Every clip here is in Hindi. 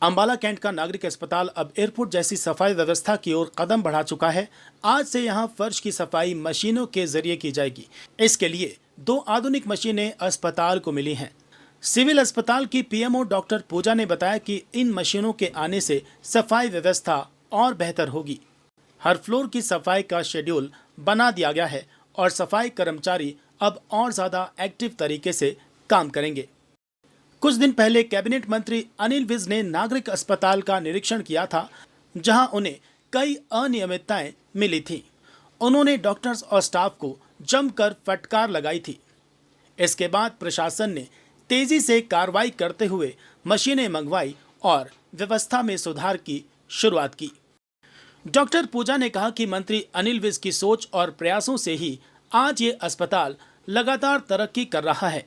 अंबाला कैंट का नागरिक अस्पताल अब एयरपोर्ट जैसी सफाई व्यवस्था की ओर कदम बढ़ा चुका है। आज से यहां फर्श की सफाई मशीनों के जरिए की जाएगी। इसके लिए 2 आधुनिक मशीनें अस्पताल को मिली हैं। सिविल अस्पताल की पीएमओ डॉक्टर पूजा ने बताया कि इन मशीनों के आने से सफाई व्यवस्था और बेहतर होगी। हर फ्लोर की सफाई का शेड्यूल बना दिया गया है और सफाई कर्मचारी अब और ज्यादा एक्टिव तरीके से काम करेंगे। कुछ दिन पहले कैबिनेट मंत्री अनिल विज ने नागरिक अस्पताल का निरीक्षण किया था, जहां उन्हें कई अनियमितताएं मिली थी। उन्होंने डॉक्टर्स और स्टाफ को जमकर फटकार लगाई थी। इसके बाद प्रशासन ने तेजी से कार्रवाई करते हुए मशीनें मंगवाई और व्यवस्था में सुधार की शुरुआत की। डॉक्टर पूजा ने कहा कि मंत्री अनिल विज की सोच और प्रयासों से ही आज ये अस्पताल लगातार तरक्की कर रहा है।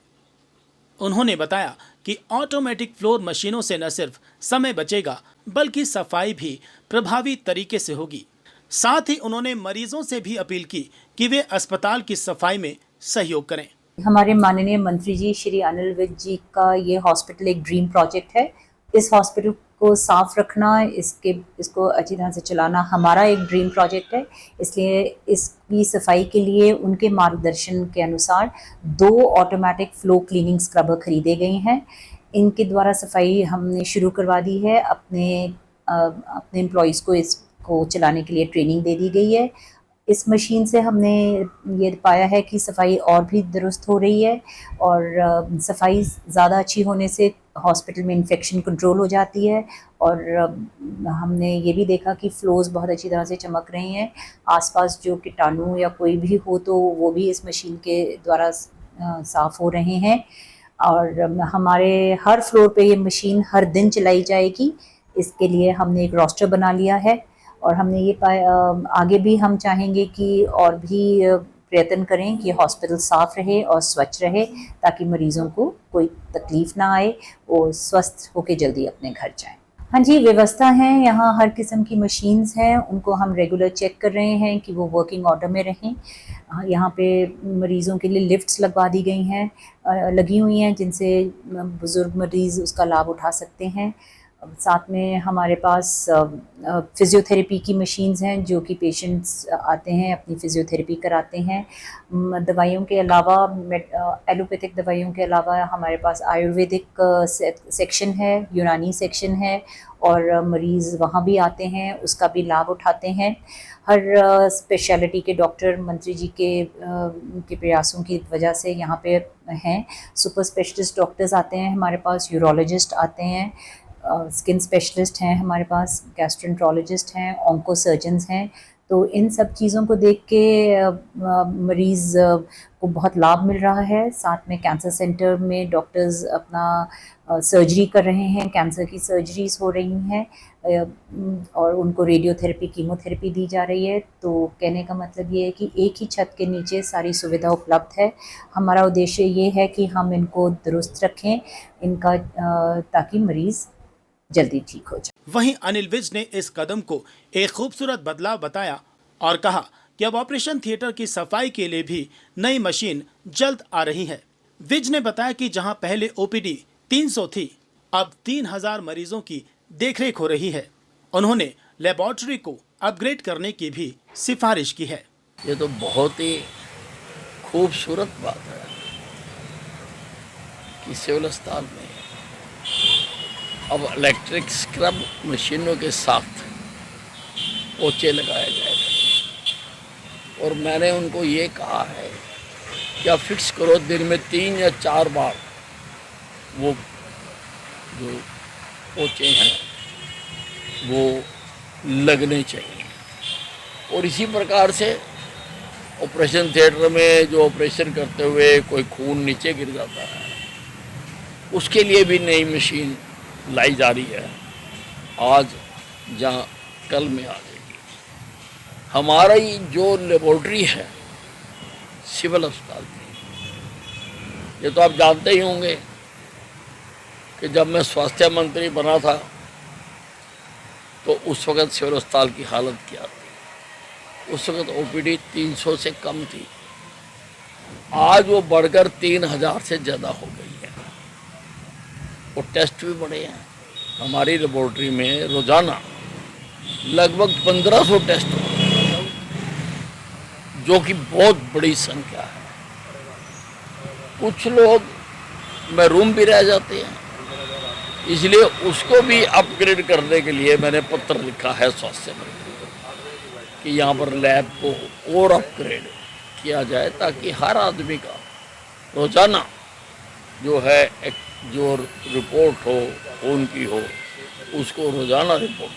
उन्होंने बताया कि ऑटोमेटिक फ्लोर मशीनों से न सिर्फ समय बचेगा बल्कि सफाई भी प्रभावी तरीके से होगी। साथ ही उन्होंने मरीजों से भी अपील की कि वे अस्पताल की सफाई में सहयोग करें। हमारे माननीय मंत्री जी श्री अनिल विज जी का ये हॉस्पिटल एक ड्रीम प्रोजेक्ट है। इस हॉस्पिटल को साफ रखना, इसको अच्छी तरह से चलाना हमारा एक ड्रीम प्रोजेक्ट है। इसलिए इसकी सफाई के लिए उनके मार्गदर्शन के अनुसार 2 ऑटोमेटिक फ्लो क्लीनिंग स्क्रबर खरीदे गए हैं। इनके द्वारा सफाई हमने शुरू करवा दी है। अपने एम्प्लॉयज़ को इसको चलाने के लिए ट्रेनिंग दे दी गई है। इस मशीन से हमने ये पाया है कि सफाई और भी दुरुस्त हो रही है और सफाई ज़्यादा अच्छी होने से हॉस्पिटल में इन्फेक्शन कंट्रोल हो जाती है। और हमने ये भी देखा कि फ्लोर्स बहुत अच्छी तरह से चमक रहे हैं। आसपास जो कीटाणु या कोई भी हो तो वो भी इस मशीन के द्वारा साफ़ हो रहे हैं। और हमारे हर फ्लोर पे ये मशीन हर दिन चलाई जाएगी। इसके लिए हमने एक रोस्टर बना लिया है और हमने ये आगे भी हम चाहेंगे कि और भी प्रयत्न करें कि हॉस्पिटल साफ़ रहे और स्वच्छ रहे, ताकि मरीज़ों को कोई तकलीफ़ ना आए, वो स्वस्थ होकर जल्दी अपने घर जाएं। हाँ जी, व्यवस्था है, यहाँ हर किस्म की मशीन्स हैं, उनको हम रेगुलर चेक कर रहे हैं कि वो वर्किंग ऑर्डर में रहें। यहाँ पे मरीज़ों के लिए लिफ्ट्स लगवा दी गई हैं, लगी हुई हैं, जिनसे बुज़ुर्ग मरीज़ उसका लाभ उठा सकते हैं। साथ में हमारे पास फ़िज़ियोथेरेपी की मशीन्स हैं, जो कि पेशेंट्स आते हैं अपनी फ़िज़ियोथेरेपी कराते हैं। दवाइयों के अलावा एलोपैथिक दवाइयों के अलावा हमारे पास आयुर्वेदिक सेक्शन है, यूनानी सेक्शन है और मरीज़ वहाँ भी आते हैं, उसका भी लाभ उठाते हैं। हर स्पेशलिटी के डॉक्टर मंत्री जी के प्रयासों की वजह से यहाँ पे हैं। सुपर स्पेशलिस्ट डॉक्टर्स आते हैं हमारे पास, यूरोलॉजिस्ट आते हैं, स्किन स्पेशलिस्ट हैं हमारे पास, गैस्ट्रोएंटरोलॉजिस्ट हैं, ऑन्को सर्जन्स हैं। तो इन सब चीज़ों को देख के मरीज़ को बहुत लाभ मिल रहा है। साथ में कैंसर सेंटर में डॉक्टर्स अपना सर्जरी कर रहे हैं, कैंसर की सर्जरीज हो रही हैं और उनको रेडियोथेरेपी, कीमोथेरेपी दी जा रही है। तो कहने का मतलब ये है कि एक ही छत के नीचे सारी सुविधा उपलब्ध है। हमारा उद्देश्य ये है कि हम इनको दुरुस्त रखें, इनका ताकि मरीज़ जल्दी ठीक हो जाए। वहीं अनिल विज ने इस कदम को एक खूबसूरत बदलाव बताया और कहा कि अब ऑपरेशन थिएटर की सफाई के लिए भी नई मशीन जल्द आ रही है। विज ने बताया कि जहां पहले ओपीडी 300 थी, अब 3000 मरीजों की देखरेख हो रही है। उन्होंने लेबोरेटरी को अपग्रेड करने की भी सिफारिश की है। ये तो बहुत ही खूबसूरत बात है कि सिविल अस्पताल में अब इलेक्ट्रिक स्क्रब मशीनों के साथ पोछे लगाया जाएगा। और मैंने उनको ये कहा है कि आप फिक्स करो दिन में 3 या 4 बार वो जो पोछे हैं वो लगने चाहिए। और इसी प्रकार से ऑपरेशन थिएटर में जो ऑपरेशन करते हुए कोई खून नीचे गिर जाता है, उसके लिए भी नई मशीन लाई जा रही है। आज जहाँ कल में आ जाएगी। हमारा ही जो लेबोरेटरी है सिविल अस्पताल की, ये तो आप जानते ही होंगे कि जब मैं स्वास्थ्य मंत्री बना था तो उस वक़्त सिविल अस्पताल की हालत क्या थी। उस वक़्त ओपीडी 300 से कम थी, आज वो बढ़कर 3000 से ज़्यादा हो गई है। और टेस्ट भी बढ़े हैं, हमारी लेबोरेटरी में रोज़ाना लगभग 1500 टेस्ट होते हैं, जो कि बहुत बड़ी संख्या है। कुछ लोग में रूम भी रह जाते हैं, इसलिए उसको भी अपग्रेड करने के लिए मैंने पत्र लिखा है स्वास्थ्य मंत्री को कि यहाँ पर लैब को और अपग्रेड किया जाए, ताकि हर आदमी का रोज़ाना जो है जो रिपोर्ट हो खून की हो, उसको रोज़ाना रिपोर्ट